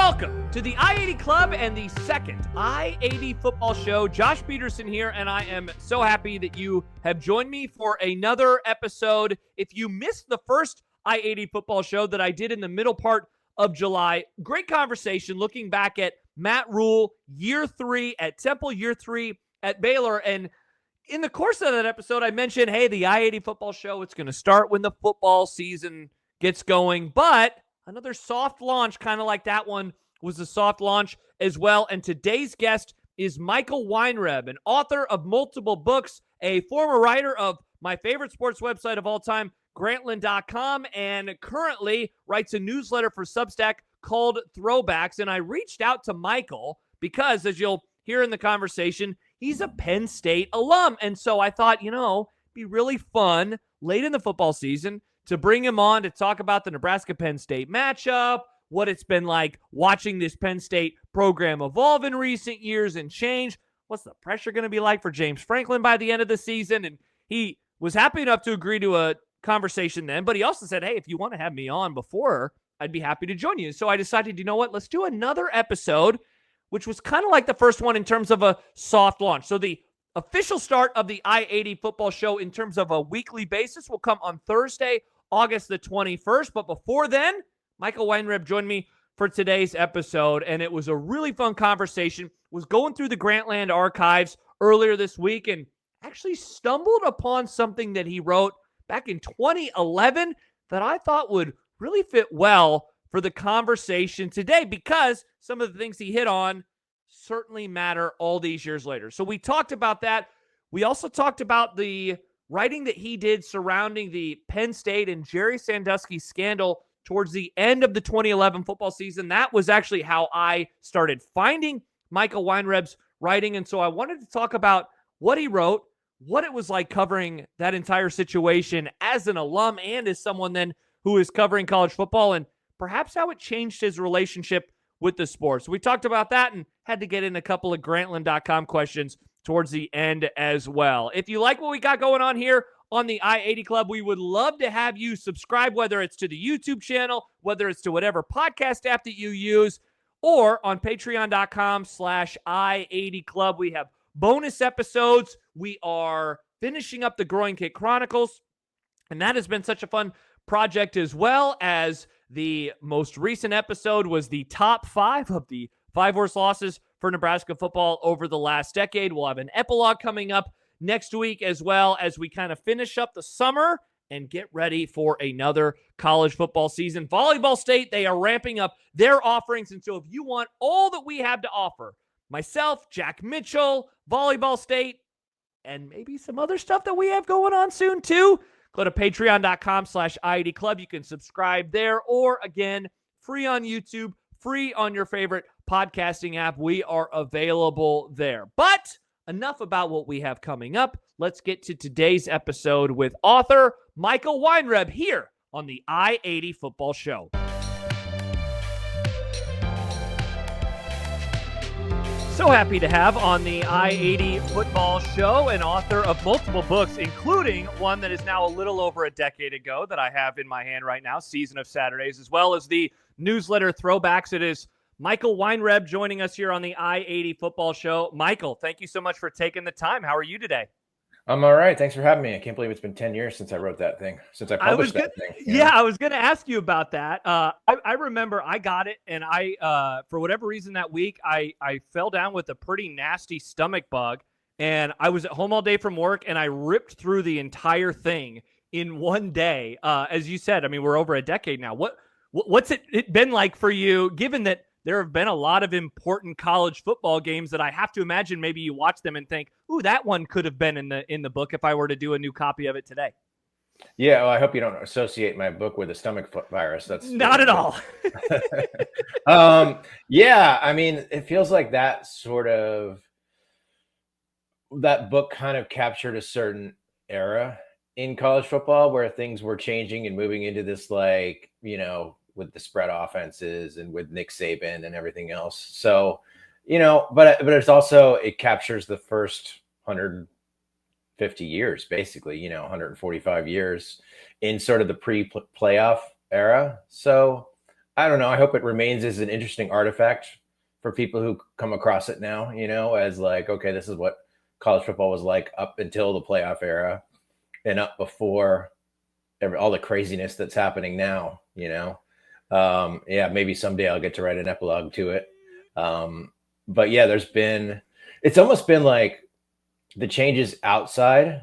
Welcome to the I-80 Club and the second I-80 football show. Josh Peterson here, and I am so happy that you have joined me for another episode. If you missed the first I-80 football show that I did in the middle part of July, great conversation looking back at Matt Rule, year 3 at Temple, year 3 at Baylor. And in the course of that episode, I mentioned, hey, the I-80 football show, it's going to start when the football season gets going, but another soft launch, kind of like that one was a soft launch as well. And today's guest is Michael Weinreb, an author of multiple books, a former writer of my favorite sports website of all time, Grantland.com, and currently writes a newsletter for Substack called Throwbacks. And I reached out to Michael because, as you'll hear in the conversation, he's a Penn State alum. And so I thought, it'd be really fun late in the football season to bring him on to talk about the Nebraska-Penn State matchup, what it's been like watching this Penn State program evolve in recent years and change. What's the pressure going to be like for James Franklin by the end of the season? And he was happy enough to agree to a conversation then, but he also said, hey, if you want to have me on before, I'd be happy to join you. So I decided, let's do another episode, which was kind of like the first one in terms of a soft launch. So the official start of the I-80 football show in terms of a weekly basis will come on Thursday, August the 21st. But before then, Michael Weinreb joined me for today's episode, and it was a really fun conversation. Was going through the Grantland archives earlier this week and actually stumbled upon something that he wrote back in 2011 that I thought would really fit well for the conversation today, because some of the things he hit on certainly matter all these years later. So we talked about that. We also talked about the writing that he did surrounding the Penn State and Jerry Sandusky scandal towards the end of the 2011 football season. That was actually how I started finding Michael Weinreb's writing. And so I wanted to talk about what he wrote, what it was like covering that entire situation as an alum and as someone then who is covering college football, and perhaps how it changed his relationship with the sport. So we talked about that and had to get in a couple of Grantland.com questions towards the end as well. If you like what we got going on here on the I-80 Club, we would love to have you subscribe, whether it's to the YouTube channel, whether it's to whatever podcast app that you use, or on patreon.com/I-80 Club. We have bonus episodes. We are finishing up the Growing Kick Chronicles, and that has been such a fun project, as well as the most recent episode was the top 5 of the 5 worst losses for Nebraska football over the last decade. We'll have an epilogue coming up next week, as well as we kind of finish up the summer and get ready for another college football season. Volleyball State, they are ramping up their offerings. And so if you want all that we have to offer, myself, Jack Mitchell, Volleyball State, and maybe some other stuff that we have going on soon too, go to patreon.com/I-80 Club. You can subscribe there, or again, free on YouTube, free on your favorite podcasting app. We are available there. But enough about what we have coming up. Let's get to today's episode with author Michael Weinreb here on the I-80 Football Show. So happy to have on the I-80 Football Show an author of multiple books, including one that is now a little over a decade ago that I have in my hand right now, Season of Saturdays, as well as the newsletter Throwbacks. It is Michael Weinreb joining us here on the I-80 Football Show. Michael, thank you so much for taking the time. How are you today? I'm all right. Thanks for having me. I can't believe it's been 10 years since I wrote that thing, since I published that thing. Yeah, I was going to ask you about that. I remember I got it, and I for whatever reason that week, I fell down with a pretty nasty stomach bug, and I was at home all day from work, and I ripped through the entire thing in one day. As you said, I mean, we're over a decade now. What's it been like for you, given that there have been a lot of important college football games that I have to imagine maybe you watch them and think, ooh, that one could have been in the book if I were to do a new copy of it today? Yeah, well, I hope you don't associate my book with a stomach virus. That's not at all. Yeah, I mean, it feels like that book kind of captured a certain era in college football where things were changing and moving into this, like, with the spread offenses and with Nick Saban and everything else. So, but it's also, it captures the first 150 years, basically, 145 years in sort of the pre-playoff era. So I don't know. I hope it remains as an interesting artifact for people who come across it now, as like, okay, this is what college football was like up until the playoff era and up before all the craziness that's happening now, yeah, maybe someday I'll get to write an epilogue to it. But yeah, it's almost been like the changes outside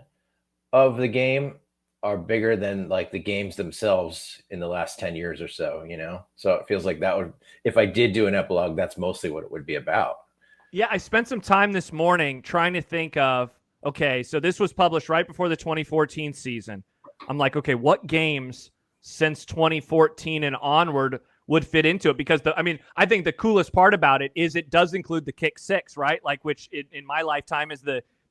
of the game are bigger than like the games themselves in the last 10 years or so, So it feels like if I did do an epilogue, that's mostly what it would be about. Yeah, I spent some time this morning trying to think of, okay, so this was published right before the 2014 season. I'm like, okay, what games since 2014 and onward would fit into it? Because I think the coolest part about it is it does include the kick six, right? Like, which in my lifetime is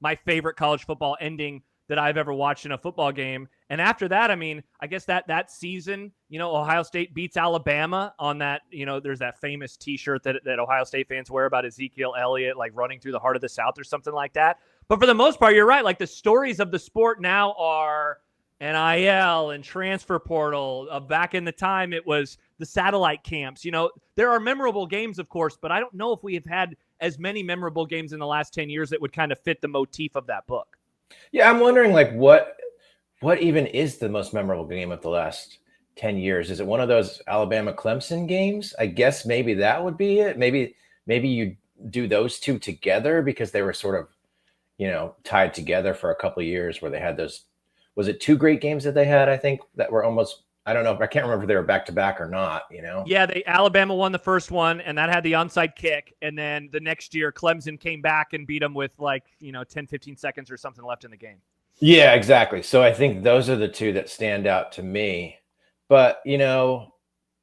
my favorite college football ending that I've ever watched in a football game. And after that, I guess that season, Ohio State beats Alabama on that, there's that famous T-shirt that Ohio State fans wear about Ezekiel Elliott, like running through the heart of the South or something like that. But for the most part, you're right. Like the stories of the sport now are NIL and transfer portal. Back in the time, it was the satellite camps. There are memorable games, of course, but I don't know if we have had as many memorable games in the last 10 years that would kind of fit the motif of that book. Yeah, I'm wondering like what even is the most memorable game of the last 10 years? Is it one of those Alabama Clemson games? I guess maybe that would be it. Maybe you do those two together because they were sort of, tied together for a couple of years where they had those. Was it two great games that they had? I think that were almost. I don't know. I can't remember if they were back to back or not. Yeah, Alabama won the first one, and that had the onside kick. And then the next year, Clemson came back and beat them with 10, 15 seconds or something left in the game. Yeah, exactly. So I think those are the two that stand out to me. But,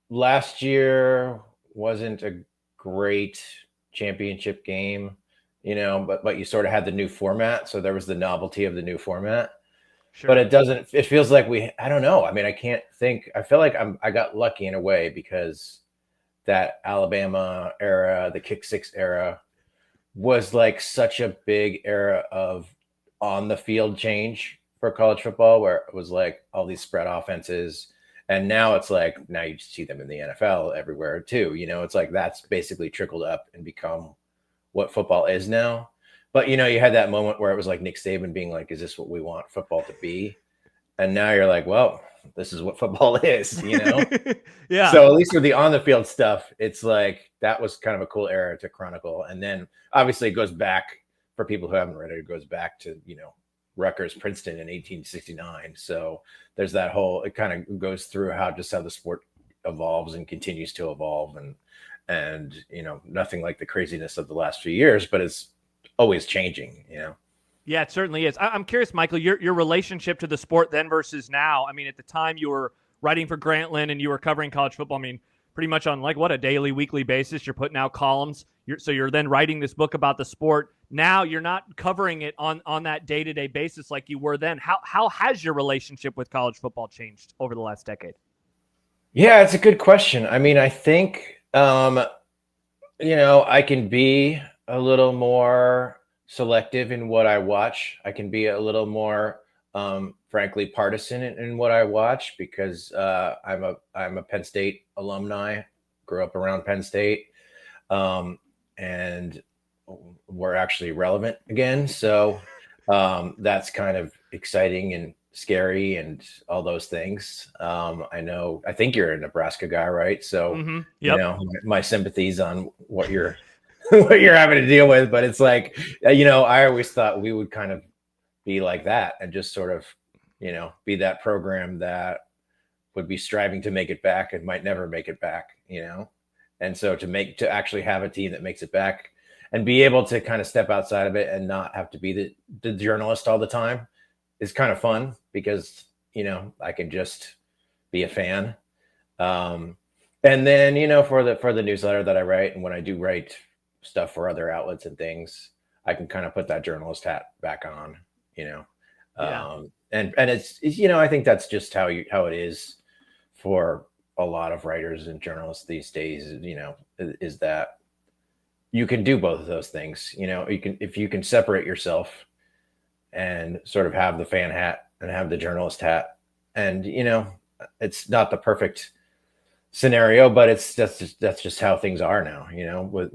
last year wasn't a great championship game, but you sort of had the new format. So there was the novelty of the new format. Sure. But it feels like I don't know. I can't think. I feel like I got lucky in a way because that Alabama era, the kick six era was like such a big era of on the field change for college football where it was like all these spread offenses. And now it's like, now you see them in the NFL everywhere too. It's like that's basically trickled up and become what football is now. But, you had that moment where it was like Nick Saban being like, is this what we want football to be? And now you're like, well, this is what football is, Yeah. So at least with the on the field stuff, it's like that was kind of a cool era to chronicle. And then obviously it goes back for people who haven't read it, it goes back to, Rutgers, Princeton in 1869. So there's that it kind of goes through how the sport evolves and continues to evolve. And nothing like the craziness of the last few years, but it's always changing, Yeah, it certainly is. I'm curious, Michael, your relationship to the sport then versus now. At the time you were writing for Grantland and you were covering college football. Pretty much on a daily, weekly basis, you're putting out columns. So you're then writing this book about the sport. Now you're not covering it on that day-to-day basis like you were then. How has your relationship with college football changed over the last decade? Yeah, it's a good question. I think, I can be a little more selective in what I watch. I can be a little more, frankly, partisan in what I watch because I'm a Penn State alumni, grew up around Penn State, and we're actually relevant again. So that's kind of exciting and scary and all those things. I think you're a Nebraska guy, right? So, Yep. My sympathies on what you're what you're having to deal with, but it's like, I always thought we would kind of be like that and just sort of, be that program that would be striving to make it back and might never make it back, and so to actually have a team that makes it back and be able to kind of step outside of it and not have to be the journalist all the time is kind of fun because, I can just be a fan. And then, for the newsletter that I write, and when I do write stuff for other outlets and things, I can kind of put that journalist hat back on, Yeah. And it's I think that's just how it is for a lot of writers and journalists these days, is that you can do both of those things. If you can separate yourself and sort of have the fan hat and have the journalist hat, and it's not the perfect scenario, but that's just how things are now, with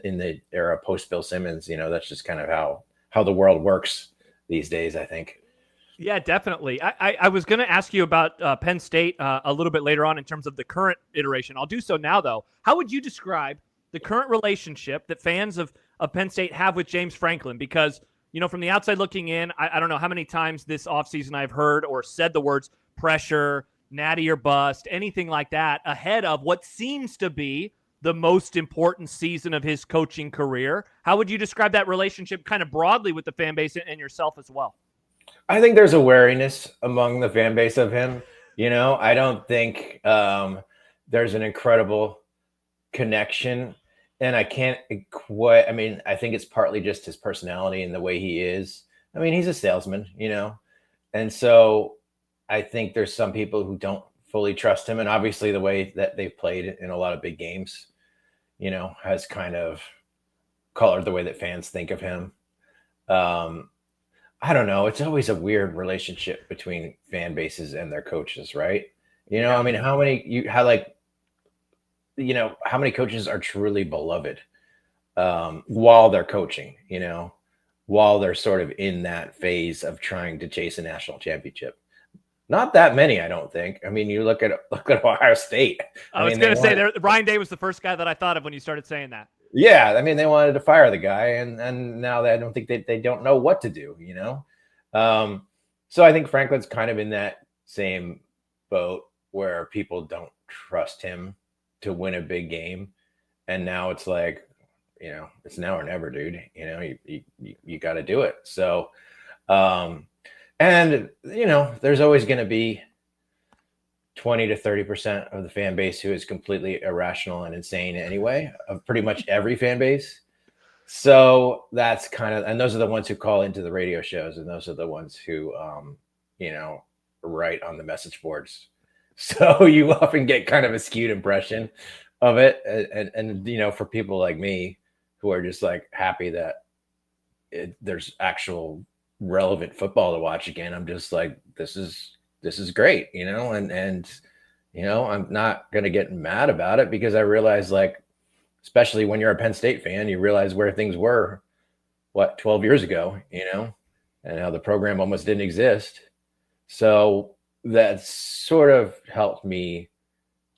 in the era post Bill Simmons, that's just kind of how the world works these days, I think. Yeah, definitely. I was going to ask you about Penn State a little bit later on in terms of the current iteration. I'll do so now, though. How would you describe the current relationship that fans of Penn State have with James Franklin? Because, from the outside looking in, I don't know how many times this offseason I've heard or said the words pressure, natty or bust, anything like that, ahead of what seems to be the most important season of his coaching career. How would you describe that relationship kind of broadly with the fan base and yourself as well? I think there's a wariness among the fan base of him. I don't think there's an incredible connection, and I can't quite. I mean, I think it's partly just his personality and the way he is. I mean, he's a salesman, and so I think there's some people who don't fully trust him, and obviously the way that they've played in a lot of big games, has kind of colored the way that fans think of him. I don't know. It's always a weird relationship between fan bases and their coaches, right? I mean, how many coaches are truly beloved while they're coaching, while they're sort of in that phase of trying to chase a national championship? Not that many, I don't think. I mean, you look at Ohio State. I was going to say Ryan Day was the first guy that I thought of when you started saying that. Yeah, I mean, they wanted to fire the guy, and now I don't think they don't know what to do, So I think Franklin's kind of in that same boat where people don't trust him to win a big game, and now it's like, it's now or never, dude. You got to do it. So, and there's always going to be 20 to 30% of the fan base who is completely irrational and insane anyway, of pretty much every fan base. So that's and those are the ones who call into the radio shows, and those are the ones who, write on the message boards. So you often get kind of a skewed impression of it. And for people like me who are just like happy that there's actual relevant football to watch again, I'm just like, this is great, and I'm not going to get mad about it, because I realize, like, especially when you're a Penn State fan, you realize where things were, 12 years ago, and how the program almost didn't exist. So that sort of helped me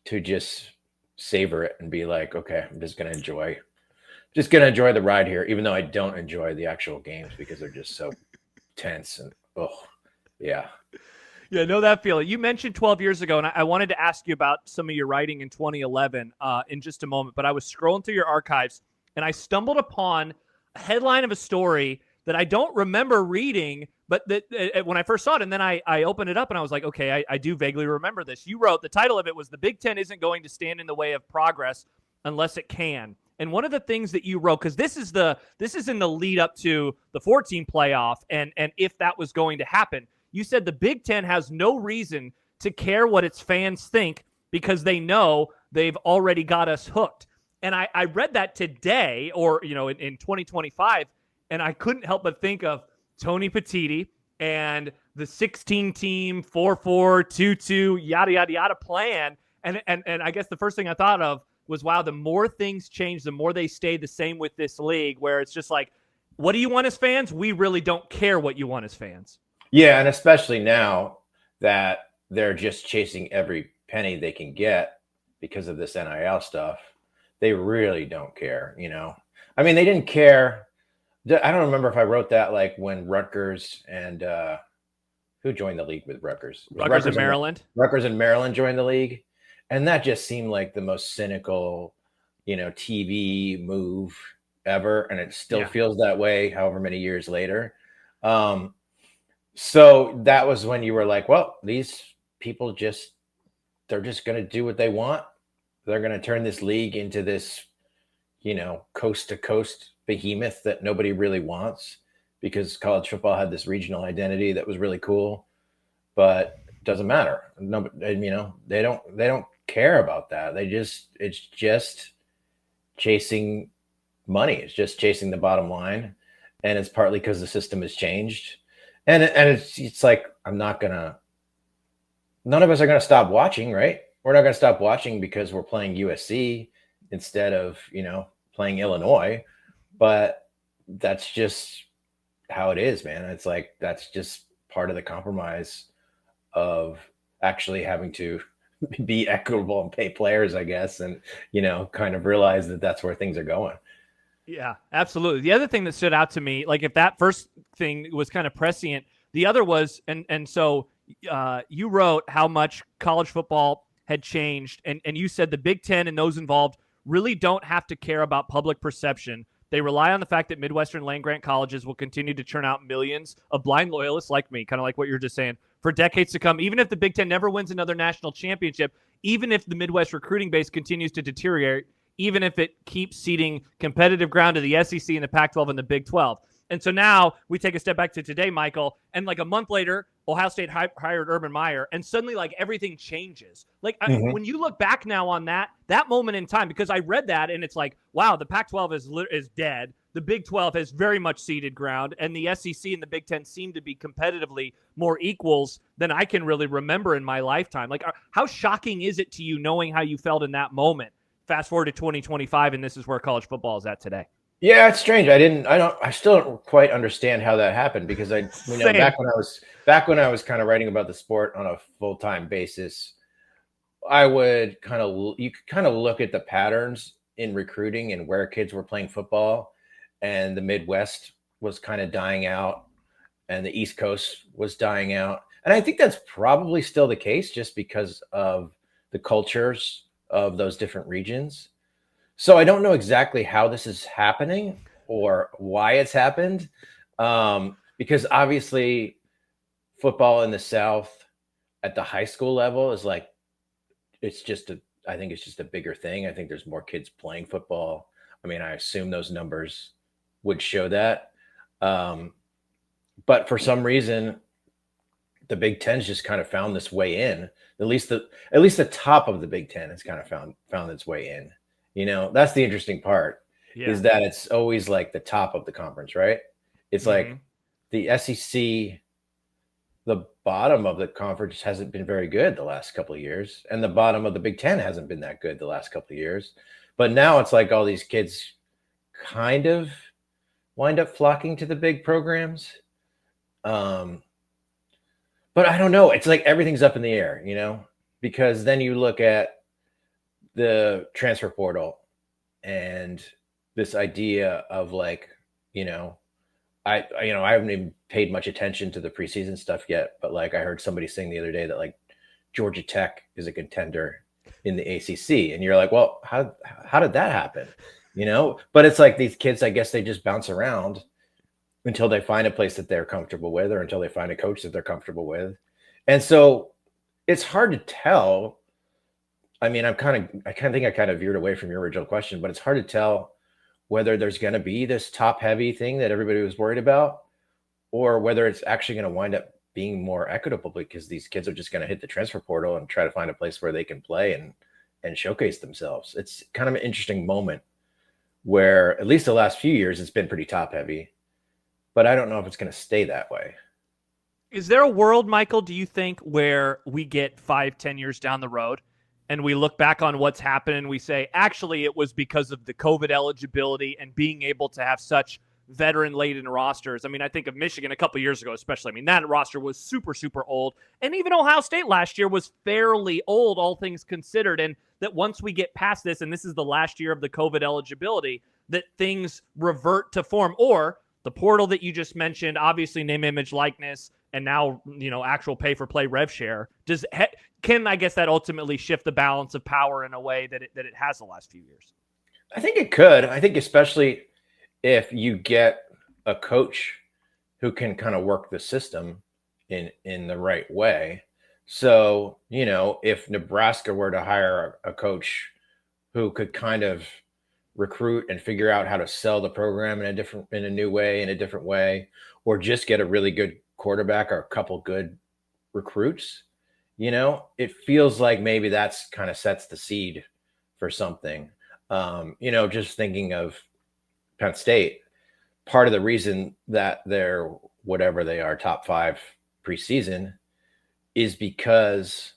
to just savor it and be like, okay, I'm just going to enjoy the ride here, even though I don't enjoy the actual games because they're just so tense and, yeah. Yeah, know that feeling. You mentioned 12 years ago, and I wanted to ask you about some of your writing in 2011 in just a moment, but I was scrolling through your archives, and I stumbled upon a headline of a story that I don't remember reading, but that when I first saw it, and then I opened it up, and I was like, okay, I do vaguely remember this. You wrote, the title of it was "The Big Ten Isn't Going to Stand in the Way of Progress Unless It Can." And one of the things that you wrote, because this is in the lead up to the 14 playoff, and if that was going to happen, you said the Big Ten has no reason to care what its fans think because they know they've already got us hooked. And I read that today, or in 2025, and I couldn't help but think of Tony Petitti and the 16-team 4-4-2-2 yada yada yada plan. And I guess the first thing I thought of was, wow, the more things change, the more they stay the same with this league, where it's just like, what do you want as fans? We really don't care what you want as fans. Yeah, and especially now that they're just chasing every penny they can get because of this NIL stuff, they really don't care, I mean, they didn't care. I don't remember if I wrote that like when Rutgers and who joined the league with Rutgers? Rutgers and Maryland. Rutgers and Maryland joined the league. And that just seemed like the most cynical, TV move ever. And it still feels that way however many years later. So that was when you were like, well, these people they're just going to do what they want. They're going to turn this league into this, coast to coast behemoth that nobody really wants, because college football had this regional identity that was really cool, but it doesn't matter. No, they don't care about that. It's just chasing money. It's just chasing the bottom line. And it's partly because the system has changed. And it's like, none of us are going to stop watching, right? we're not going to stop watching because we're playing USC instead of, playing Illinois. But that's just how it is, man. It's like, that's just part of the compromise of actually having to be equitable and pay players, I guess. And, kind of realize that that's where things are going. Yeah, absolutely. The other thing that stood out to me, like if that first thing was kind of prescient, the other was, and so you wrote how much college football had changed, and you said the Big Ten and those involved really don't have to care about public perception. They rely on the fact that Midwestern land-grant colleges will continue to churn out millions of blind loyalists like me, kind of like what you're just saying, for decades to come. Even if the Big Ten never wins another national championship, even if the Midwest recruiting base continues to deteriorate, even if it keeps ceding competitive ground to the SEC and the Pac-12 and the Big 12. And so now we take a step back to today, Michael, and like a month later, Ohio State hired Urban Meyer, and suddenly like everything changes. Like when you look back now on that moment in time, because I read that and it's like, wow, the Pac-12 is dead. The Big 12 has very much ceded ground, and the SEC and the Big 10 seem to be competitively more equals than I can really remember in my lifetime. Like, how shocking is it to you knowing how you felt in that moment? Fast forward to 2025, and this is where college football is at today. Yeah, it's strange. I still don't quite understand how that happened, because back when I was kind of writing about the sport on a full-time basis, you could kind of look at the patterns in recruiting and where kids were playing football, and the Midwest was kind of dying out and the East Coast was dying out. And I think that's probably still the case just because of the cultures of those different regions. So I don't know exactly how this is happening or why it's happened. Because obviously football in the South at the high school level is like, I think it's just a bigger thing. I think there's more kids playing football. I mean, I assume those numbers would show that. But for some reason, the Big Ten's just kind of found this way in. At least the top of the Big Ten has kind of found its way in. That's the interesting part, is that it's always like the top of the conference, right? It's like the SEC, the bottom of the conference hasn't been very good the last couple of years, and the bottom of the Big Ten hasn't been that good the last couple of years. But now it's like all these kids kind of wind up flocking to the big programs. But I don't know. It's like everything's up in the air, because then you look at the transfer portal and this idea of like, I haven't even paid much attention to the preseason stuff yet, but like I heard somebody saying the other day that like Georgia Tech is a contender in the ACC, and you're like, well, how did that happen? But it's like these kids, I guess they just bounce around until they find a place that they're comfortable with, or until they find a coach that they're comfortable with. And so it's hard to tell. I mean, I kind of veered away from your original question, but it's hard to tell whether there's going to be this top heavy thing that everybody was worried about, or whether it's actually going to wind up being more equitable, because these kids are just going to hit the transfer portal and try to find a place where they can play and showcase themselves. It's kind of an interesting moment where, at least the last few years, it's been pretty top heavy, but I don't know if it's going to stay that way. Is there a world, Michael, do you think, where we get 5-10 years down the road and we look back on what's happened and we say, actually, it was because of the COVID eligibility and being able to have such veteran-laden rosters? I mean, I think of Michigan a couple years ago, especially. I mean, that roster was super, super old. And even Ohio State last year was fairly old, all things considered. And that once we get past this, and this is the last year of the COVID eligibility, that things revert to form. Or the portal that you just mentioned, obviously name, image, likeness, and now, actual pay-for-play rev share. Can I guess that ultimately shift the balance of power in a way that it has the last few years? I think it could. I think especially if you get a coach who can kind of work the system in the right way. So, if Nebraska were to hire a coach who could kind of recruit and figure out how to sell the program in a new way, in a different way, or just get a really good quarterback or a couple good recruits, it feels like maybe that's kind of sets the seed for something. Just thinking of Penn State, part of the reason that they're whatever they are, top 5 preseason, is because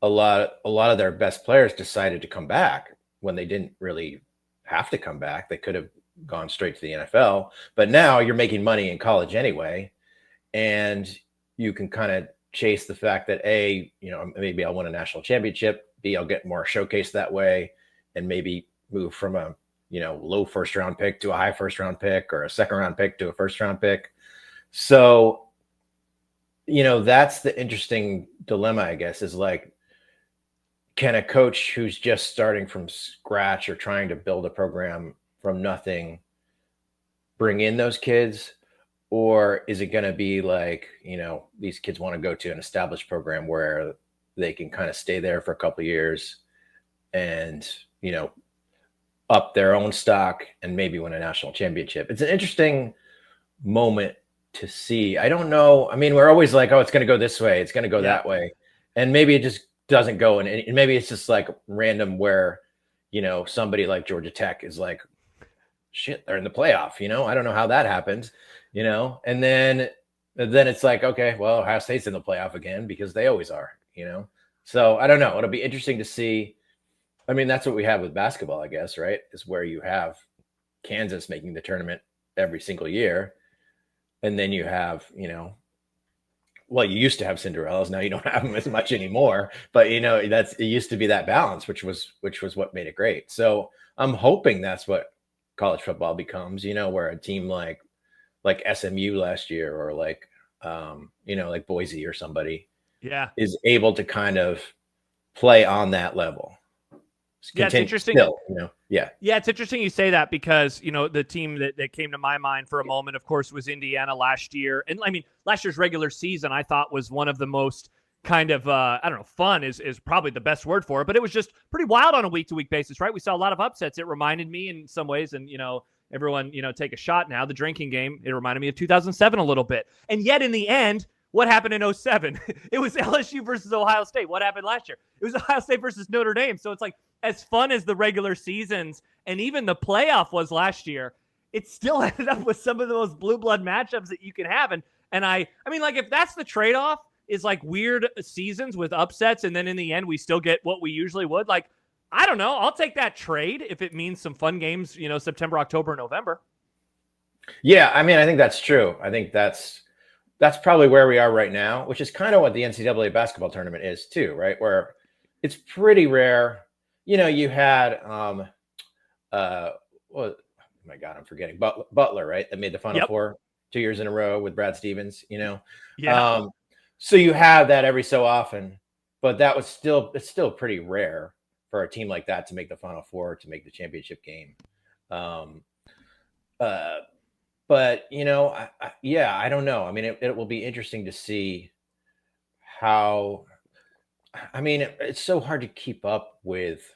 a lot of their best players decided to come back when they didn't really have to come back. They could have gone straight to the NFL, but now you're making money in college anyway, and you can kind of chase the fact that A, maybe I'll win a national championship, B, I'll get more showcase that way, and maybe move from a low first round pick to a high first round pick, or a second round pick to a first round pick. So that's the interesting dilemma, I guess, is like, can a coach who's just starting from scratch or trying to build a program from nothing bring in those kids? Or is it going to be like, these kids want to go to an established program where they can kind of stay there for a couple of years and, up their own stock and maybe win a national championship? It's an interesting moment to see. I don't know. I mean, we're always like, oh, it's going to go this way, it's going to go that way. And maybe it just doesn't go. And maybe it's just like random where, somebody like Georgia Tech is like, shit, they're in the playoff. I don't know how that happened, and then it's like, okay, well, Ohio State's in the playoff again because they always are, So I don't know. It'll be interesting to see. I mean, that's what we have with basketball, I guess, right? Is where you have Kansas making the tournament every single year. And then you have, well, you used to have Cinderellas. Now you don't have them as much anymore, but it used to be that balance, which was what made it great. So I'm hoping that's what college football becomes, where a team like SMU last year, or like Boise or somebody is able to kind of play on that level. Yeah, it's interesting. Still, Yeah, it's interesting you say that because, the team that came to my mind for a moment, of course, was Indiana last year. And I mean, last year's regular season, I thought was one of the most kind of, fun is probably the best word for it, but it was just pretty wild on a week-to-week basis, right? We saw a lot of upsets. It reminded me in some ways, and, everyone, take a shot now, the drinking game, it reminded me of 2007 a little bit. And yet in the end, what happened in 2007? It was LSU versus Ohio State. What happened last year? It was Ohio State versus Notre Dame. So it's like, as fun as the regular seasons and even the playoff was last year, it still ended up with some of the most blue blood matchups that you can have. And I mean, like, if that's the trade-off, is like weird seasons with upsets, and then in the end we still get what we usually would, like, I don't know. I'll take that trade if it means some fun games, September, October, November. Yeah, I mean, I think that's true. I think that's probably where we are right now, which is kind of what the NCAA basketball tournament is too, right? Where it's pretty rare. You had, well, oh my God, I'm forgetting Butler, right? That made the Final Four 2 years in a row with Brad Stevens, Yeah. So you have that every so often, but it's still pretty rare for a team like that to make the Final Four, to make the championship game. But I don't know. I mean, it will be interesting to see how. I mean, it's so hard to keep up with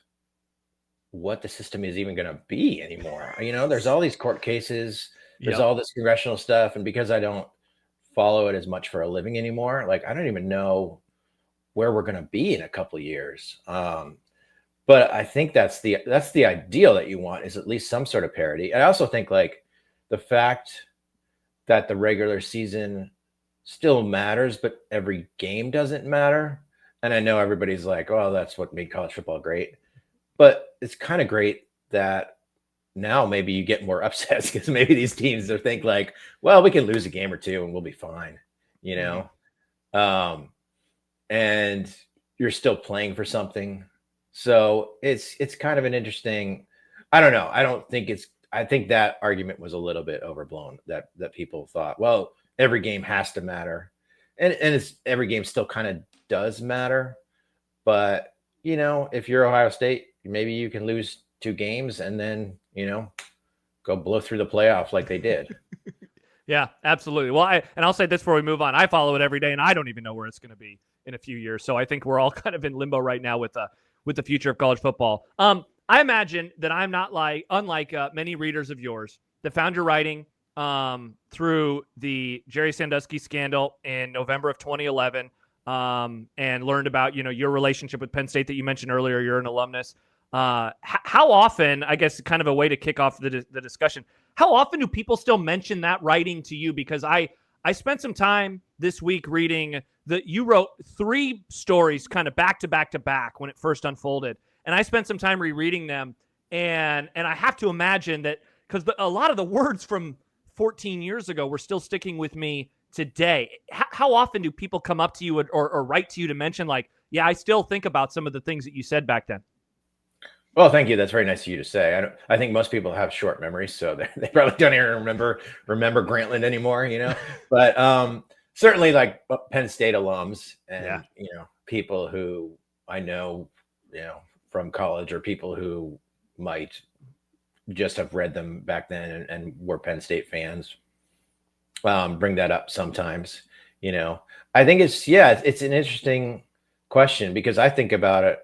what the system is even going to be anymore. There's all these court cases, there's all this congressional stuff. And because I don't follow it as much for a living anymore, like, I don't even know where we're going to be in a couple of years. But I think that's the ideal that you want, is at least some sort of parity. I also think, like, the fact that the regular season still matters, but every game doesn't matter. And I know everybody's like, oh, that's what made college football great. But it's kind of great that now maybe you get more upsets, because maybe these teams are think like, well, we can lose a game or two and we'll be fine, and you're still playing for something. So it's kind of an interesting, I don't know. I think that argument was a little bit overblown, that people thought, well, every game has to matter. And every game still kind of does matter. But, if you're Ohio State, maybe you can lose 2 games and then, go blow through the playoff like they did. Yeah, absolutely. Well, I'll say this before we move on. I follow it every day, and I don't even know where it's going to be in a few years. So I think we're all kind of in limbo right now with the future of college football. I imagine that I'm not unlike many readers of yours that found your writing through the Jerry Sandusky scandal in November of 2011, and learned about, your relationship with Penn State that you mentioned earlier. You're an alumnus. How often, I guess, kind of a way to kick off the discussion, how often do people still mention that writing to you? Because I spent some time this week reading you wrote 3 stories kind of back to back to back when it first unfolded. And I spent some time rereading them. And I have to imagine that because a lot of the words from 14 years ago were still sticking with me today. How often do people come up to you or write to you to mention like, yeah, I still think about some of the things that you said back then? Well, thank you. That's very nice of you to say. I think most people have short memories, so they probably don't even remember Grantland anymore, But certainly like Penn State alums and people who I know, from college, or people who might just have read them back then and were Penn State fans, bring that up sometimes. I think it's an interesting question because I think about it.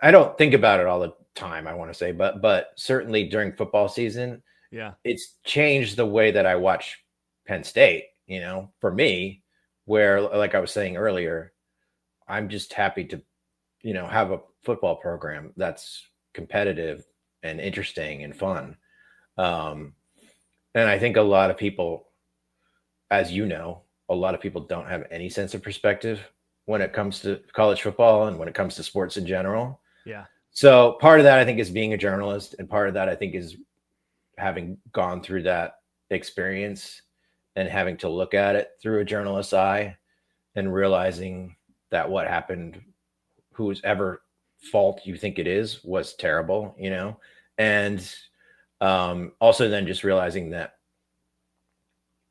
I don't think about it all the time, I want to say, but certainly during football season, it's changed the way that I watch Penn State, for me, where, like I was saying earlier, I'm just happy to, have a football program that's competitive and interesting and fun. And I think a lot of people, as a lot of people don't have any sense of perspective when it comes to college football and when it comes to sports in general. Yeah. So part of that, I think, is being a journalist. And part of that, I think, is having gone through that experience and having to look at it through a journalist's eye and realizing that what happened, whose ever fault you think it is, was terrible, and also then just realizing that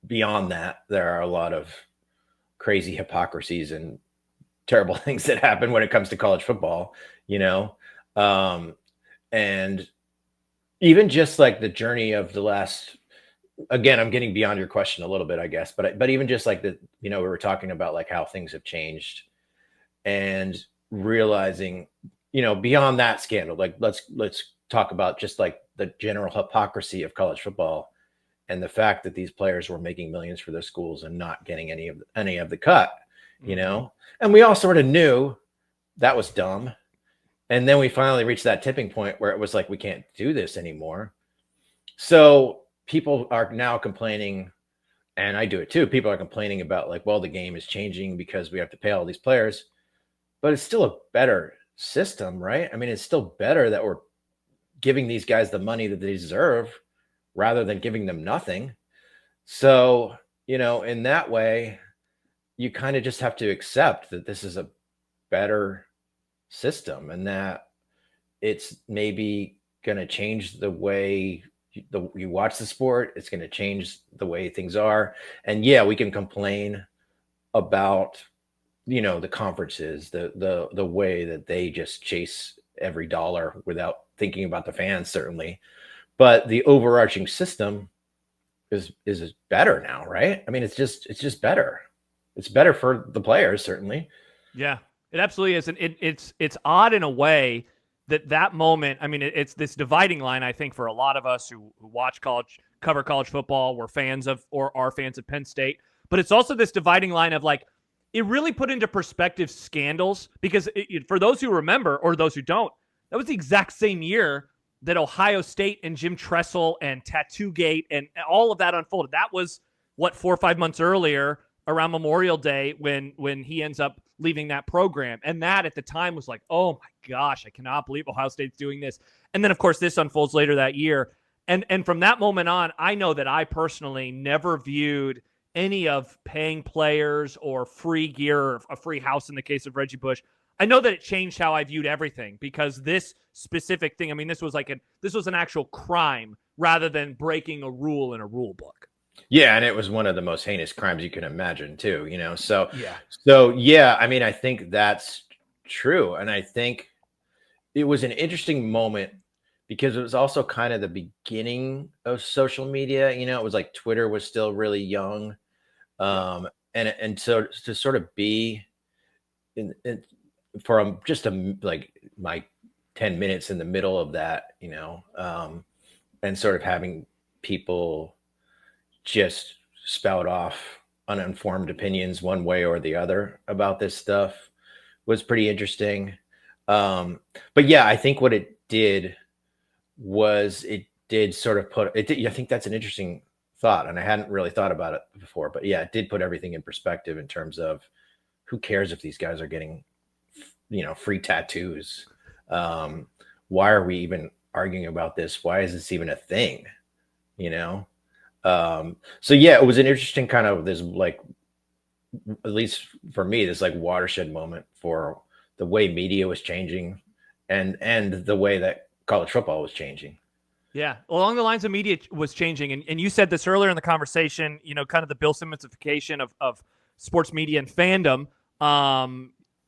beyond that, there are a lot of crazy hypocrisies and terrible things that happen when it comes to college football, and even just like the journey of the last, again, I'm getting beyond your question a little bit, I guess, but even just like we were talking about like how things have changed and realizing, beyond that scandal, like let's talk about just like the general hypocrisy of college football and the fact that these players were making millions for their schools and not getting any of the cut, and we all sort of knew that was dumb. And then we finally reached that tipping point where it was like, we can't do this anymore. So people are now complaining, and I do it too. People are complaining about like, well, the game is changing because we have to pay all these players, but it's still a better system, right? I mean, it's still better that we're giving these guys the money that they deserve rather than giving them nothing. So, in that way, you kind of just have to accept that this is a better system and that it's maybe going to change the way you watch the sport. It's going to change the way things are. And we can complain about, the conferences, the way that they just chase every dollar without thinking about the fans, certainly. But the overarching system is better now, right? I mean, it's just better. It's better for the players, certainly. Yeah, it absolutely is. And it's odd in a way that moment, I mean, it's this dividing line, I think, for a lot of us who watch cover college football, we're fans of, or are fans of Penn State. But it's also this dividing line of like, it really put into perspective scandals, because for those who remember, or those who don't, that was the exact same year that Ohio State and Jim Tressel and Tattoo-gate and all of that unfolded. That was, 4 or 5 months earlier, around Memorial Day, when he ends up leaving that program. And that at the time was like, oh my gosh, I cannot believe Ohio State's doing this. And then, of course, this unfolds later that year. And from that moment on, I know that I personally never viewed any of paying players or free gear, or a free house in the case of Reggie Bush. I know that it changed how I viewed everything, because this specific thing, I mean, this was an actual crime rather than breaking a rule in a rule book. Yeah, and it was one of the most heinous crimes you can imagine too, So I mean, I think that's true. And I think it was an interesting moment because it was also kind of the beginning of social media. It was like Twitter was still really young. And so to sort of be in for just like my 10 minutes in the middle of that, and sort of having people just spout off uninformed opinions one way or the other about this stuff was pretty interesting. But I think what it did was it did sort of I think that's an interesting thought, and I hadn't really thought about it before, but it did put everything in perspective in terms of who cares if these guys are getting, free tattoos? Why are we even arguing about this? Why is this even a thing? So yeah, it was an interesting kind of this, like, at least for me, this like watershed moment for the way media was changing and the way that college football was changing. Yeah, along the lines of media was changing, and you said this earlier in the conversation. Kind of the Bill Simmonsification of sports media and fandom.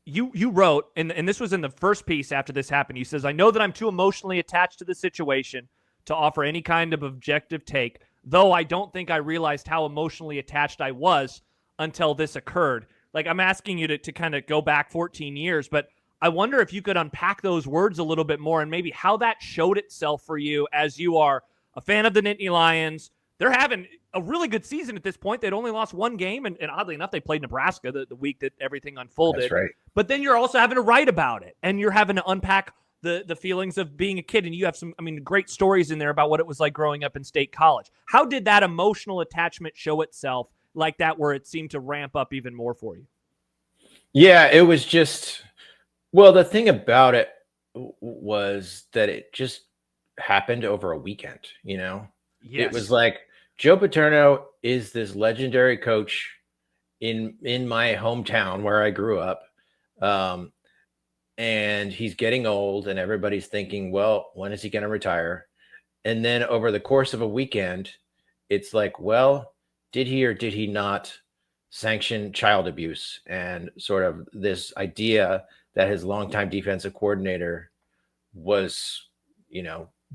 You wrote, and this was in the first piece after this happened. You says, "I know that I'm too emotionally attached to the situation to offer any kind of objective take, though I don't think I realized how emotionally attached I was until this occurred." Like, I'm asking you to kind of go back 14 years, but I wonder if you could unpack those words a little bit more and maybe how that showed itself for you as you are a fan of the Nittany Lions. They're having a really good season at this point. They'd only lost one game, and oddly enough, they played Nebraska the week that everything unfolded. That's right. But then you're also having to write about it, and you're having to unpack the feelings of being a kid, and you have some, great stories in there about what it was like growing up in State College. How did that emotional attachment show itself like that, where it seemed to ramp up even more for you? Yeah, it was just, well, the thing about it was that it just happened over a weekend, Yes. It was like Joe Paterno is this legendary coach in my hometown where I grew up. And he's getting old, and everybody's thinking, well, when is he going to retire? And then over the course of a weekend, it's like, well, did he or did he not sanction child abuse? And sort of this idea that his longtime defensive coordinator was,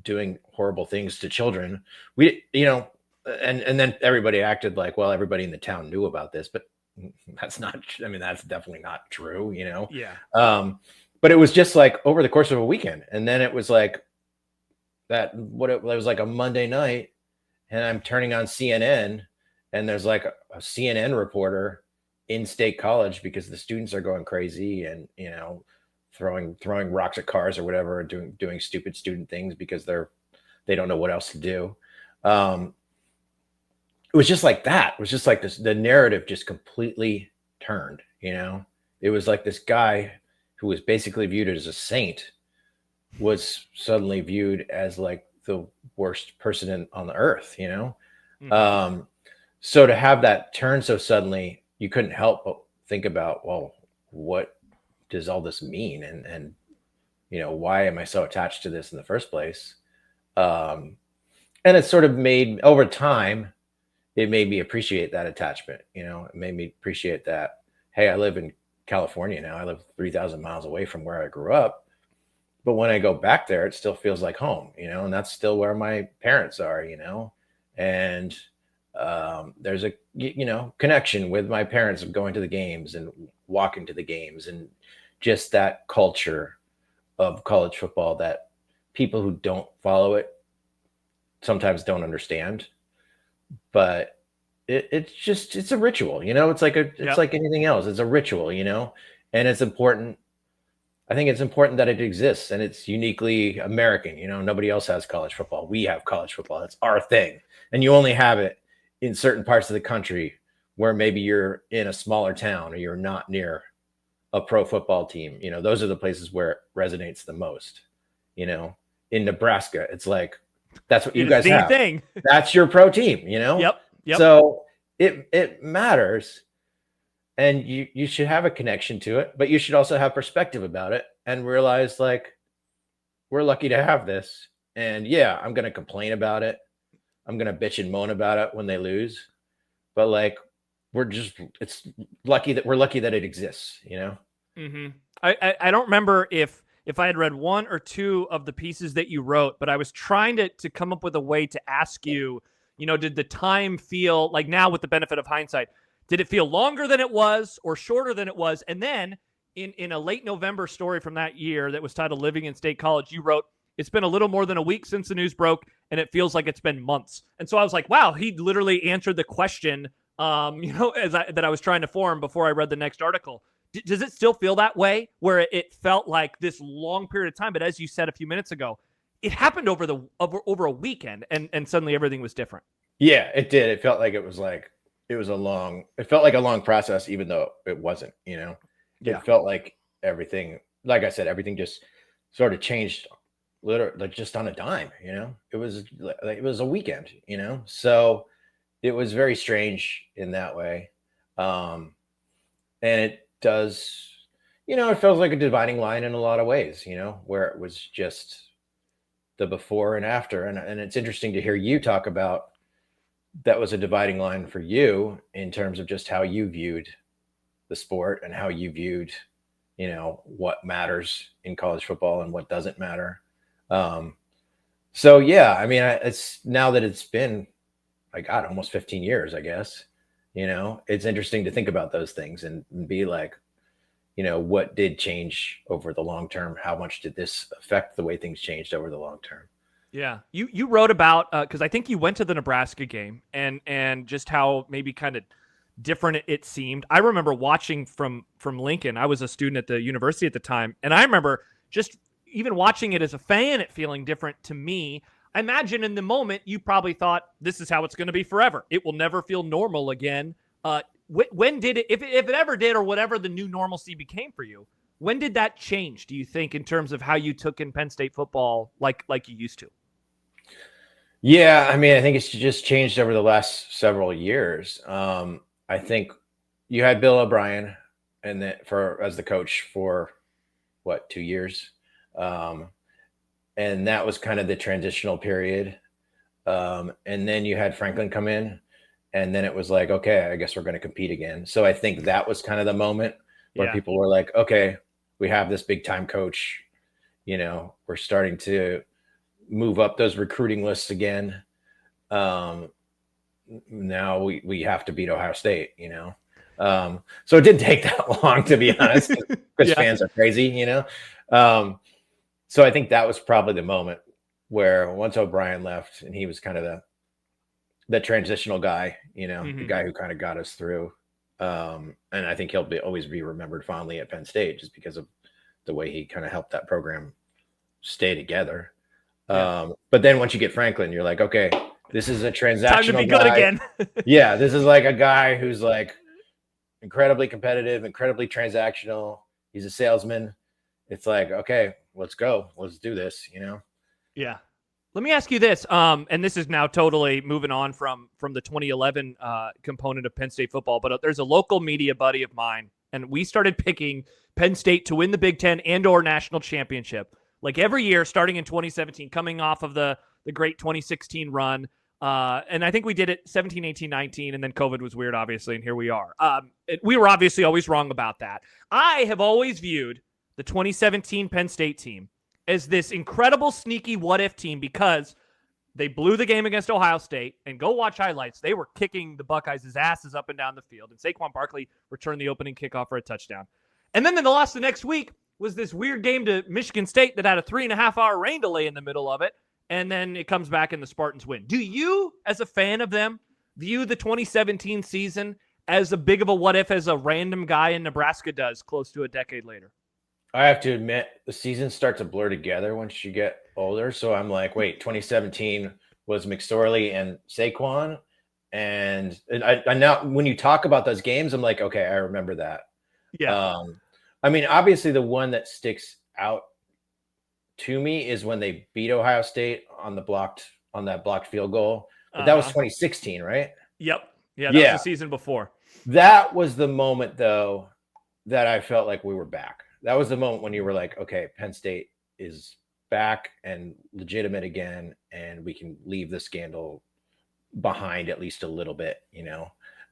doing horrible things to children. And then everybody acted like, well, everybody in the town knew about this, but that's not, that's definitely not true, Yeah. But it was just like over the course of a weekend. And then it was like it was like a Monday night, and I'm turning on CNN, and there's like a CNN reporter in State College because the students are going crazy and, throwing rocks at cars or whatever, and doing stupid student things because they don't know what else to do. It was just like that. It was just like this, the narrative just completely turned, It was like this guy who was basically viewed as a saint was suddenly viewed as like the worst person on the earth, Mm-hmm. So to have that turn so suddenly, you couldn't help but think about, well, what does all this mean? And why am I so attached to this in the first place? And it sort of made, over time, it made me appreciate that attachment. It made me appreciate that, hey, I live in California now. I live 3,000 miles away from where I grew up. But when I go back there, it still feels like home, and that's still where my parents are, and there's a, connection with my parents of going to the games and walking to the games, and just that culture of college football that people who don't follow it sometimes don't understand. But it's a ritual, it's like it's like anything else. It's a ritual, and it's important. I think it's important that it exists, and it's uniquely American. Nobody else has college football. We have college football. It's our thing. And you only have it in certain parts of the country where maybe you're in a smaller town or you're not near a pro football team. Those are the places where it resonates the most. In Nebraska, it's like, that's what you guys have. Thing. That's your pro team, Yep. So it matters, and you should have a connection to it, but you should also have perspective about it and realize, like, we're lucky to have this. And yeah, I'm going to complain about it. I'm going to bitch and moan about it when they lose, but like, it's lucky that it exists, Mm-hmm. I don't remember if I had read one or two of the pieces that you wrote, but I was trying to come up with a way to ask you, did the time feel like, now with the benefit of hindsight, did it feel longer than it was or shorter than it was? And then in a late November story from that year that was titled Living in State College, you wrote, it's been a little more than a week since the news broke, and it feels like it's been months. And so I was like, wow, he literally answered the question, that I was trying to form before I read the next article. Does it still feel that way, where it felt like this long period of time? But as you said a few minutes ago, it happened over a weekend, and suddenly everything was different. Yeah, it did. It felt like it was it felt like a long process, even though it wasn't, Yeah. It felt like everything, like I said, everything just sort of changed literally like just on a dime, it was a weekend, so it was very strange in that way. And it does, it feels like a dividing line in a lot of ways, where it was just the before and after. And it's interesting to hear you talk about that was a dividing line for you in terms of just how you viewed the sport and how you viewed, what matters in college football and what doesn't matter. So yeah, I mean, it's now that it's been like, God, almost 15 years, I guess, it's interesting to think about those things and be like, what did change over the long term? How much did this affect the way things changed over the long term? Yeah. You wrote about, cause I think you went to the Nebraska game and just how maybe kind of different it seemed. I remember watching from Lincoln. I was a student at the university at the time. And I remember just even watching it as a fan, it feeling different to me. I imagine in the moment, you probably thought this is how it's going to be forever. It will never feel normal again. When did it, if it ever did, or whatever the new normalcy became for you, when did that change, do you think, in terms of how you took in Penn State football like you used to? Yeah, I mean, I think it's just changed over the last several years. I think you had Bill O'Brien and as the coach for 2 years. And that was kind of the transitional period. And then you had Franklin come in, and then it was like, okay, I guess we're going to compete again. So I think that was kind of the moment where people were like, okay, we have this big time coach, we're starting to move up those recruiting lists again. Now we have to beat Ohio State, so it didn't take that long, to be honest, because fans are crazy, so I think that was probably the moment where once O'Brien left and he was kind of the transitional guy, the guy who kind of got us through. And I think he'll always be remembered fondly at Penn State just because of the way he kind of helped that program stay together. But then once you get Franklin, you're like, okay, this is a transactional time to be guy. Good again. Yeah, this is like a guy who's like incredibly competitive, incredibly transactional. He's a salesman. It's like, okay, let's go. Let's do this, Yeah. Let me ask you this, and this is now totally moving on from the 2011 component of Penn State football, but there's a local media buddy of mine, and we started picking Penn State to win the Big Ten and or national championship, like every year starting in 2017, coming off of the great 2016 run. And I think we did it 17, 18, 19, and then COVID was weird, obviously, and here we are. We were obviously always wrong about that. I have always viewed the 2017 Penn State team as this incredible sneaky what-if team because they blew the game against Ohio State, and go watch highlights. They were kicking the Buckeyes' asses up and down the field, and Saquon Barkley returned the opening kickoff for a touchdown. And then the loss the next week was this weird game to Michigan State that had a 3.5-hour rain delay in the middle of it, and then it comes back and the Spartans win. Do you, as a fan of them, view the 2017 season as a big of a what-if as a random guy in Nebraska does close to a decade later? I have to admit, the seasons start to blur together once you get older. So I'm like, wait, 2017 was McSorley and Saquon. And I now, when you talk about those games, I'm like, okay, I remember that. Yeah. I mean, obviously the one that sticks out to me is when they beat Ohio State on that blocked field goal. But that was 2016, right? Yep. Yeah, that was the season before. That was the moment, though, that I felt like we were back. That was the moment when you were like, okay, Penn State is back and legitimate again, and we can leave the scandal behind at least a little bit,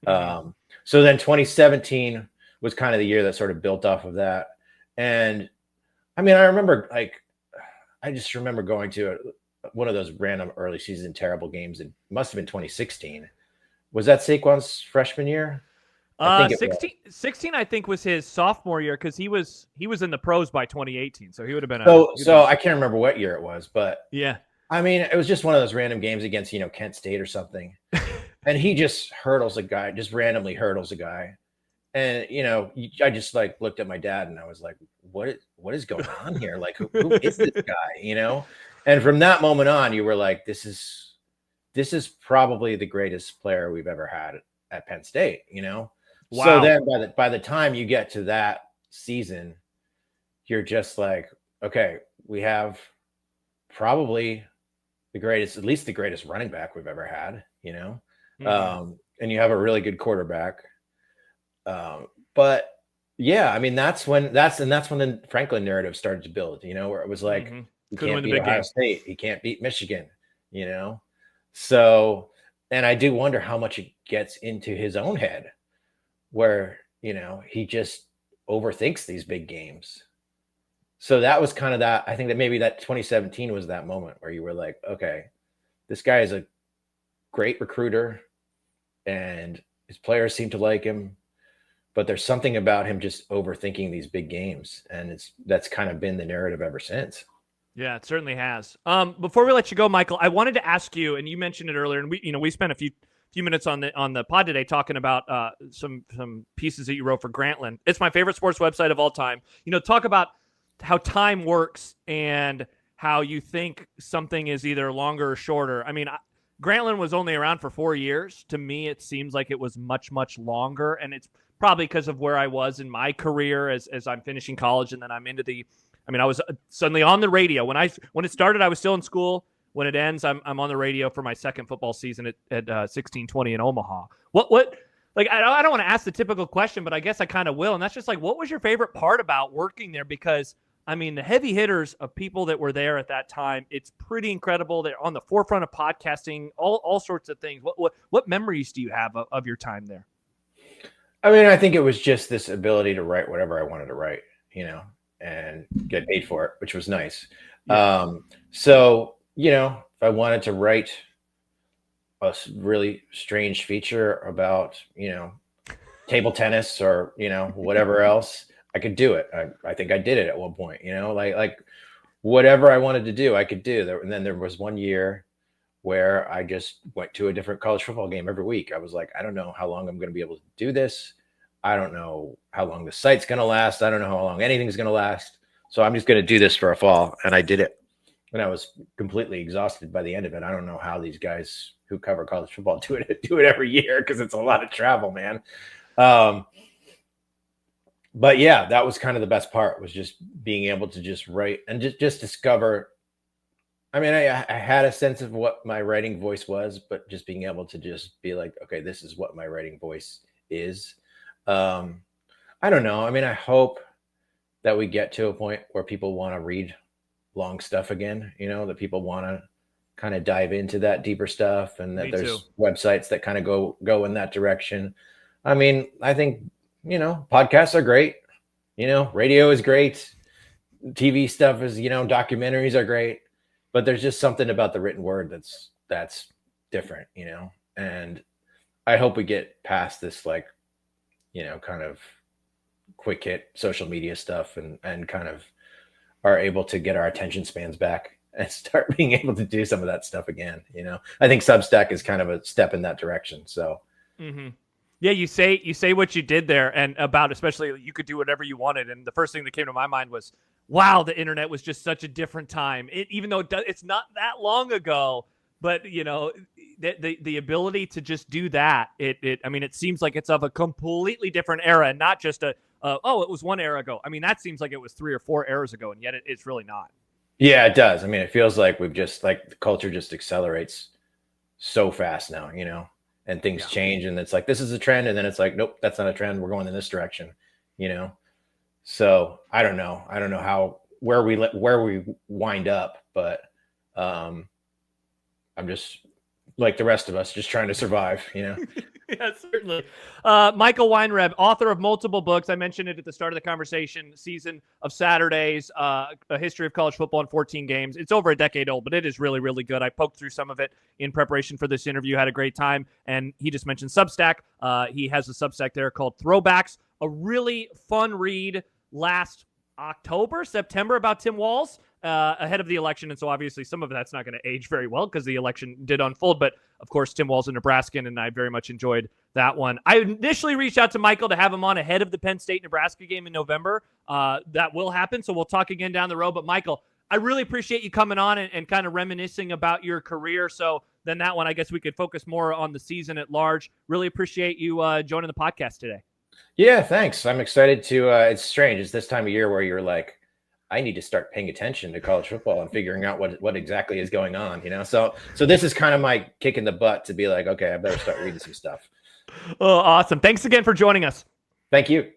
So then 2017 was kind of the year that sort of built off of that. And I mean, I just remember going to one of those random early season terrible games. It must have been 2016. Was that Saquon's freshman year? 16 I think was his sophomore year because he was in the pros by 2018, so he would have been. So I can't remember what year it was, but yeah, I mean, it was just one of those random games against Kent State or something, and he just randomly hurdles a guy, and I just like looked at my dad and I was like, what is going on here? Like, who is this guy? And from that moment on, you were like, this is probably the greatest player we've ever had at Penn State, you know? Wow. So then by the time you get to that season, you're just like, okay, we have probably at least the greatest running back we've ever had, you know? And you have a really good quarterback. But yeah, I mean, that's when the Franklin narrative started to build, you know, where it was like, he can't beat Ohio State, he can't beat Michigan, you know? So, and I do wonder how much it gets into his own head where, you know, he just overthinks these big games. So that was kind of that. I think that maybe that 2017 was that moment where you were like, okay, this guy is a great recruiter and his players seem to like him, but there's something about him just overthinking these big games. And that's kind of been the narrative ever since. Yeah, it certainly has. Before we let you go, Michael, I wanted to ask you, and you mentioned it earlier, and we spent a few minutes on the pod today talking about some pieces that you wrote for Grantland. It's my favorite sports website of all time. You know, talk about how time works and how you think something is either longer or shorter. I mean, Grantland was only around for 4 years. To me, it seems like it was much, much longer, and it's probably because of where I was in my career as I'm finishing college, and then I'm into I was suddenly on the radio. When it started, I was still in school. When it ends, I'm on the radio for my second football season at 1620 in Omaha. What like I don't want to ask the typical question, but I guess I kind of will, and that's just like, what was your favorite part about working there? Because I mean, the heavy hitters of people that were there at that time, it's pretty incredible. They're on the forefront of podcasting, all sorts of things. What memories do you have of your time there? I mean, I think it was just this ability to write whatever I wanted to write, you know, and get paid for it, which was nice. Yeah. So, you know, if I wanted to write a really strange feature about, you know, table tennis or, you know, whatever else, I could do it. I think I did it at one point, you know, like whatever I wanted to do, I could do. And then there was one year where I just went to a different college football game every week. I was like, I don't know how long I'm going to be able to do this. I don't know how long the site's going to last. I don't know how long anything's going to last. So I'm just going to do this for a fall. And I did it. And I was completely exhausted by the end of it. I don't know how these guys who cover college football do it every year, because it's a lot of travel, man. But yeah, that was kind of the best part, was just being able to just write and just discover. I mean, I had a sense of what my writing voice was, but just being able to just be like, okay, this is what my writing voice is. I don't know. I mean, I hope that we get to a point where people want to read long stuff again, you know, that people want to kind of dive into that deeper stuff, and that there's websites that kind of go in that direction. I mean, I think, you know, podcasts are great. You know, radio is great. TV stuff is, you know, documentaries are great. But there's just something about the written word that's different, you know? And I hope we get past this, like, you know, kind of quick hit social media stuff and kind of are able to get our attention spans back and start being able to do some of that stuff again, you know? I think Substack is kind of a step in that direction. So, Yeah, you say what you did there, and about, especially, you could do whatever you wanted. And the first thing that came to my mind was, wow, the internet was just such a different time. Even though it's not that long ago, but you know, the ability to just do that, I mean, it seems like it's of a completely different era, and not just it was one era ago. I mean, that seems like it was 3 or 4 eras ago, and yet it's really not. Yeah, it does. I mean, it feels like we've just, like, the culture just accelerates so fast now, you know, and things change, and it's like, this is a trend, and then it's like, nope, that's not a trend. We're going in this direction, you know? So I don't know where we wind up, but I'm just like the rest of us, just trying to survive, you know? Yeah, certainly. Michael Weinreb, author of multiple books. I mentioned it at the start of the conversation. Season of Saturdays, a history of college football in 14 games. It's over a decade old, but it is really, really good. I poked through some of it in preparation for this interview, had a great time. And he just mentioned Substack. He has a Substack there called Throwbacks, a really fun read last September about Tim Walz ahead of the election. And so obviously some of that's not going to age very well because the election did unfold. But of course, Tim Walz, a Nebraskan, and I very much enjoyed that one. I initially reached out to Michael to have him on ahead of the Penn State-Nebraska game in November. That will happen, so we'll talk again down the road. But Michael, I really appreciate you coming on and kind of reminiscing about your career. So than that one. I guess we could focus more on the season at large. Really appreciate you joining the podcast today. Yeah, thanks. I'm excited to. It's strange. It's this time of year where you're like, I need to start paying attention to college football and figuring out what exactly is going on. So this is kind of my kick in the butt to be like, okay, I better start reading some stuff. Oh, awesome! Thanks again for joining us. Thank you.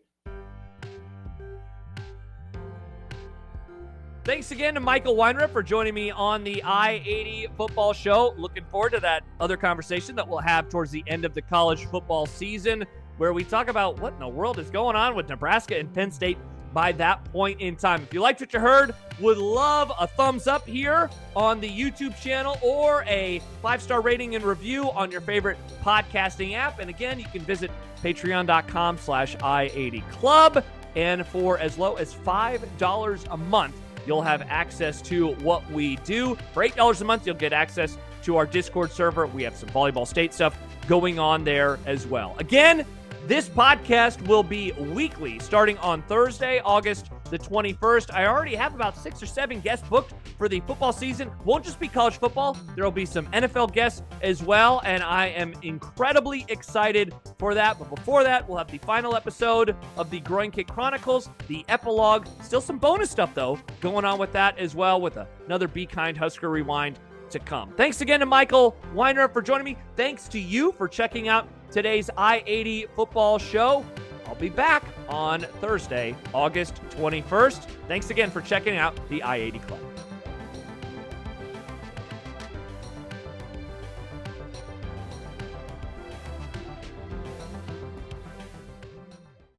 Thanks again to Michael Weinreb for joining me on the I-80 football show. Looking forward to that other conversation that we'll have towards the end of the college football season, where we talk about what in the world is going on with Nebraska and Penn State by that point in time. If you liked what you heard, would love a thumbs up here on the YouTube channel or a 5-star rating and review on your favorite podcasting app. And again, you can visit patreon.com/I-80 Club. And for as low as $5 a month, you'll have access to what we do. For $8 a month, you'll get access to our Discord server. We have some Volleyball State stuff going on there as well. Again, this podcast will be weekly starting on Thursday, August the 21st. I already have about 6 or 7 guests booked for the football season. Won't just be college football. There will be some NFL guests as well, and I am incredibly excited for that. But before that, we'll have the final episode of the Groin Kick Chronicles, the epilogue. Still some bonus stuff, though, going on with that as well, with another Be Kind Husker Rewind to come. Thanks again to Michael Weinreb for joining me. Thanks to you for checking out today's I-80 football show. I'll be back on Thursday, August 21st. Thanks again for checking out the I-80 Club.